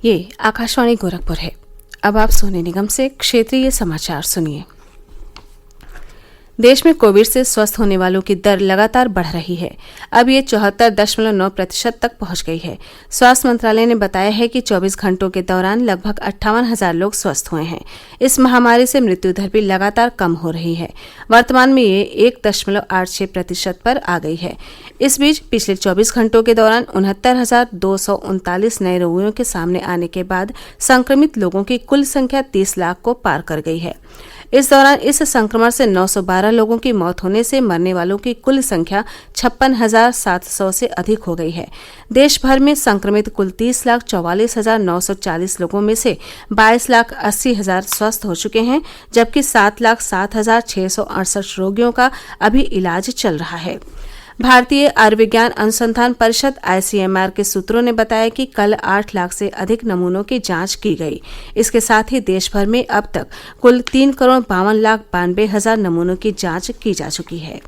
ये आकाशवाणी गोरखपुर है। अब आप सोने निगम से क्षेत्रीय समाचार सुनिए। देश में कोविड से स्वस्थ होने वालों की दर लगातार बढ़ रही है। अब ये 74.9% तक पहुंच गई है। स्वास्थ्य मंत्रालय ने बताया है कि 24 घंटों के दौरान लगभग 58,000 लोग स्वस्थ हुए हैं। इस महामारी से मृत्यु दर भी लगातार कम हो रही है। वर्तमान में ये 1.86% पर आ गई है। इस बीच पिछले 24 घंटों के दौरान 69,239 नए रोगियों के सामने आने के बाद संक्रमित लोगों की कुल संख्या 30 लाख को पार कर गई है। इस दौरान इस संक्रमण से 912 लोगों की मौत होने से मरने वालों की कुल संख्या 56,700 से अधिक हो गई है। देश भर में संक्रमित कुल 30,44,940 लोगों में से 22,80,000 स्वस्थ हो चुके हैं, जबकि 7,07,668 रोगियों का अभी इलाज चल रहा है। भारतीय आयुर्विज्ञान अनुसंधान परिषद ICMR के सूत्रों ने बताया कि कल 8 लाख से अधिक नमूनों की जांच की गई। इसके साथ ही देश भर में अब तक कुल 3,52,92,000 नमूनों की जांच की जा चुकी है।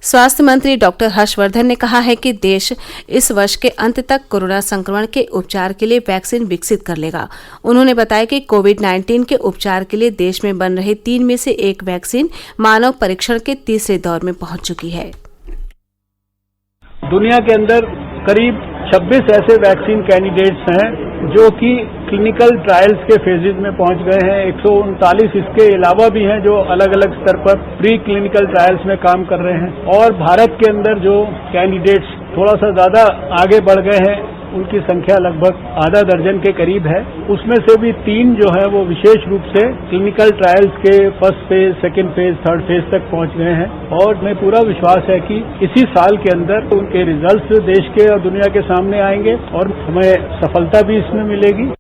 स्वास्थ्य मंत्री डॉक्टर हर्षवर्धन ने कहा है कि देश इस वर्ष के अंत तक कोरोना संक्रमण के उपचार के लिए वैक्सीन विकसित कर लेगा। उन्होंने बताया कि कोविड-19 के उपचार के लिए देश में बन रही 3 में से 1 वैक्सीन मानव परीक्षण के तीसरे दौर में पहुंच चुकी है। दुनिया के अंदर करीब 26 ऐसे वैक्सीन कैंडिडेट्स हैं जो कि क्लिनिकल ट्रायल्स के फेजेज में पहुंच गए हैं। 139 इसके अलावा भी हैं जो अलग अलग स्तर पर प्री क्लिनिकल ट्रायल्स में काम कर रहे हैं। और भारत के अंदर जो कैंडिडेट्स थोड़ा सा ज्यादा आगे बढ़ गए हैं, उनकी संख्या लगभग आधा दर्जन के करीब है। उसमें से भी 3 जो है वो विशेष रूप से क्लिनिकल ट्रायल्स के first phase, second phase, third phase तक पहुंच गए हैं। और हमें पूरा विश्वास है कि इसी साल के अंदर उनके रिजल्ट्स देश के और दुनिया के सामने आएंगे और हमें सफलता भी इसमें मिलेगी।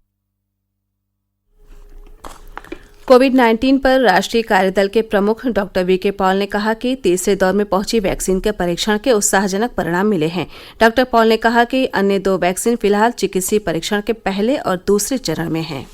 कोविड-19 पर राष्ट्रीय कार्यदल के प्रमुख डॉक्टर VK पॉल ने कहा कि तीसरे दौर में पहुंची वैक्सीन के परीक्षण के उत्साहजनक परिणाम मिले हैं। डॉक्टर पॉल ने कहा कि अन्य 2 वैक्सीन फिलहाल चिकित्सीय परीक्षण के पहले और दूसरे चरण में हैं।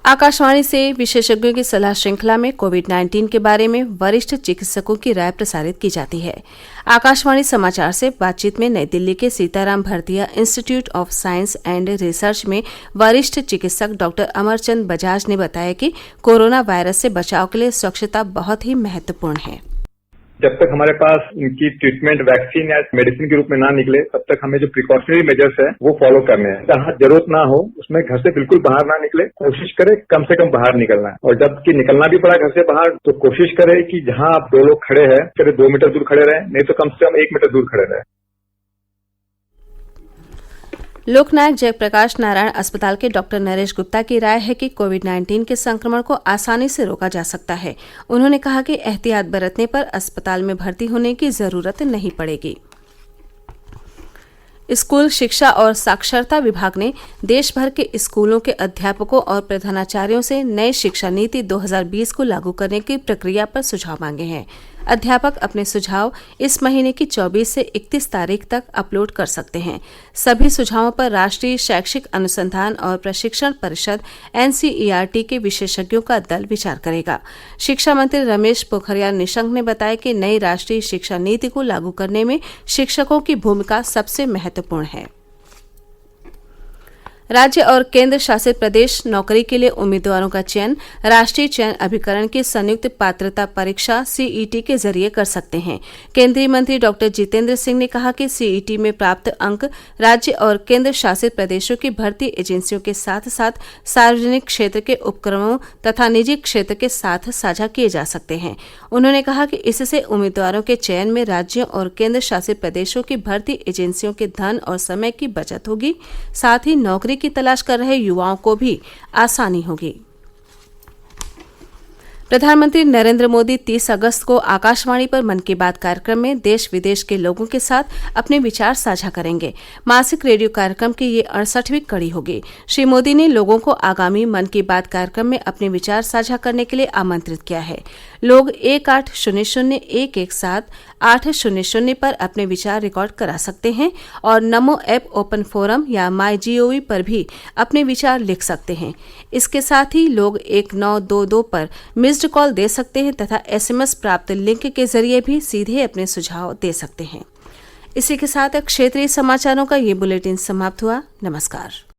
आकाशवाणी से विशेषज्ञों की सलाह श्रृंखला में कोविड-19 के बारे में वरिष्ठ चिकित्सकों की राय प्रसारित की जाती है। आकाशवाणी समाचार से बातचीत में नई दिल्ली के Sitaram Bhartia institute of science and research में वरिष्ठ चिकित्सक डॉक्टर अमरचंद बजाज ने बताया कि कोरोना वायरस से बचाव के लिए स्वच्छता बहुत ही महत्वपूर्ण है। जब तक हमारे पास इनकी ट्रीटमेंट वैक्सीन या मेडिसिन के रूप में ना निकले, तब तक हमें जो प्रिकॉशनरी मेजर्स है वो फॉलो करने हैं। जहाँ जरूरत ना हो उसमें घर से बिल्कुल बाहर ना निकले, कोशिश करें कम से कम बाहर निकलना है। और जबकि निकलना भी पड़ा घर से बाहर तो कोशिश करें कि जहाँ आप 2 लोग खड़े हैं, करीब 2 मीटर दूर खड़े रहें, नहीं तो कम से कम 1 मीटर दूर खड़े रहें। लोकनायक जयप्रकाश नारायण अस्पताल के डॉक्टर नरेश गुप्ता की राय है कि कोविड-19 के संक्रमण को आसानी से रोका जा सकता है। उन्होंने कहा कि एहतियात बरतने पर अस्पताल में भर्ती होने की जरूरत नहीं पड़ेगी। स्कूल शिक्षा और साक्षरता विभाग ने देश भर के स्कूलों के अध्यापकों और प्रधानाचार्यों से नई शिक्षा नीति 2020 को लागू करने की प्रक्रिया पर सुझाव मांगे हैं। अध्यापक अपने सुझाव इस महीने की 24 से 31 तारीख तक अपलोड कर सकते हैं। सभी सुझावों पर राष्ट्रीय शैक्षिक अनुसंधान और प्रशिक्षण परिषद NCERT के विशेषज्ञों का दल विचार करेगा। शिक्षा मंत्री रमेश पोखरियाल निशंक ने बताया कि नई राष्ट्रीय शिक्षा नीति को लागू करने में शिक्षकों की भूमिका सबसे महत्वपूर्ण है। राज्य और केंद्र शासित प्रदेश नौकरी के लिए उम्मीदवारों का चयन राष्ट्रीय चयन अभिकरण की संयुक्त पात्रता परीक्षा CET के जरिए कर सकते हैं। केंद्रीय मंत्री डॉक्टर जितेंद्र सिंह ने कहा कि CET में प्राप्त अंक राज्य और केंद्र शासित प्रदेशों की भर्ती एजेंसियों के साथ साथ सार्वजनिक क्षेत्र के उपक्रमों तथा निजी क्षेत्र के साथ साझा किए जा सकते हैं। उन्होंने कहा कि इससे उम्मीदवारों के चयन में राज्यों और केंद्र शासित प्रदेशों की भर्ती एजेंसियों के धन और समय की बचत होगी, साथ ही नौकरी की तलाश कर रहे युवाओं को भी आसानी होगी। प्रधानमंत्री नरेंद्र मोदी 30 अगस्त को आकाशवाणी पर मन की बात कार्यक्रम में देश विदेश के लोगों के साथ अपने विचार साझा करेंगे। मासिक रेडियो कार्यक्रम की ये 68वीं कड़ी होगी। श्री मोदी ने लोगों को आगामी मन की बात कार्यक्रम में अपने विचार साझा करने के लिए आमंत्रित किया है। लोग 1800-117-800 पर अपने विचार रिकॉर्ड करा सकते हैं और नमो ऐप ओपन फोरम या MyGov पर भी अपने विचार लिख सकते हैं। इसके साथ ही लोग 1922 पर मिस्ड कॉल दे सकते हैं तथा SMS प्राप्त लिंक के जरिए भी सीधे अपने सुझाव दे सकते हैं। इसी के साथ क्षेत्रीय समाचारों का ये बुलेटिन समाप्त हुआ। नमस्कार।